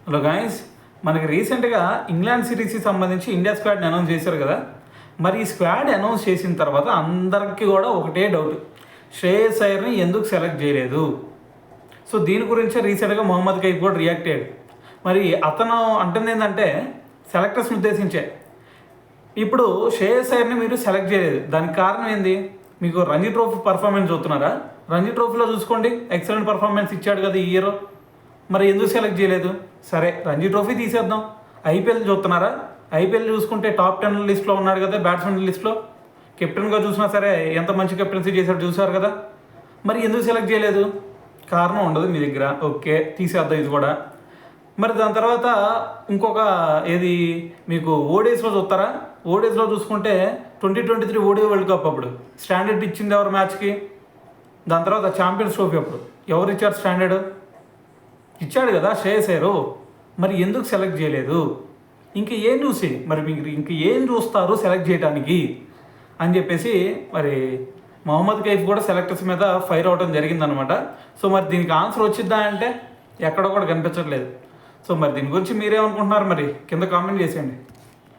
Hello guys, మనకి రీసెంట్గా England సిరీస్కి సంబంధించి ఇండియా స్క్వాడ్ని అనౌన్స్ చేశారు కదా. మరి ఈ స్క్వాడ్ అనౌన్స్ చేసిన తర్వాత అందరికీ కూడా ఒకటే డౌట్, శ్రేయస్ అయ్యర్ని ఎందుకు సెలెక్ట్ చేయలేదు? సో దీని గురించే రీసెంట్గా మొహమ్మద్ కైఫ్ కూడా రియాక్ట్ అయ్యాడు. మరి అతను అంటుంది ఏంటంటే సెలెక్టర్స్ని ఉద్దేశించే, ఇప్పుడు శ్రేయస్ అయ్యర్ని మీరు సెలెక్ట్ చేయలేదు, దానికి కారణం ఏంది? మీకు రంజీ ట్రోఫీ పర్ఫార్మెన్స్ చూస్తున్నారా? రంజీ ట్రోఫీలో చూసుకోండి, ఎక్సలెంట్ పర్ఫార్మెన్స్ ఇచ్చాడు కదా ఈ ఇయర్. మరి ఎందుకు సెలెక్ట్ చేయలేదు? సరే, రంజీ ట్రోఫీ తీసేద్దాం. ఐపీఎల్ చూస్తున్నారా? ఐపీఎల్ చూసుకుంటే టాప్ 10 లిస్ట్లో ఉన్నాడు కదా, బ్యాట్స్మెన్ లిస్ట్లో. కెప్టెన్గా చూసినా సరే ఎంత మంచి కెప్టెన్సీ చేశాడు చూసారు కదా. మరి ఎందుకు సెలెక్ట్ చేయలేదు? కారణం ఉండదు మీ దగ్గర. ఓకే, తీసేద్దాం ఇది కూడా. మరి దాని తర్వాత ఇంకొక ఏది మీకు ఓడీస్లో చూస్తారా? ఓడీస్లో చూసుకుంటే 2023 ఓడీ వరల్డ్ కప్ అప్పుడు స్టాండర్డ్ ఇచ్చింది ఎవరు మ్యాచ్కి? దాని తర్వాత ఛాంపియన్స్ ట్రోఫీ అప్పుడు ఎవరు ఇచ్చారు స్టాండర్డ్? ఇచ్చాడు కదా శ్రేయస్ అయ్యర్. మరి ఎందుకు సెలెక్ట్ చేయలేదు? ఇంక ఏం చూసి మరి మీకు ఇంక ఏం చూస్తారు సెలెక్ట్ చేయడానికి అని చెప్పేసి మరి మొహమ్మద్ కైఫ్ కూడా సెలెక్టర్స్ మీద ఫైర్ అవడం జరిగిందనమాట. సో మరి దీనికి ఆన్సర్ వచ్చిద్దా అంటే ఎక్కడ కూడా కనిపించట్లేదు. సో మరి దీని గురించి మీరేమనుకుంటున్నారు? మరి కింద కామెంట్ చేసేయండి.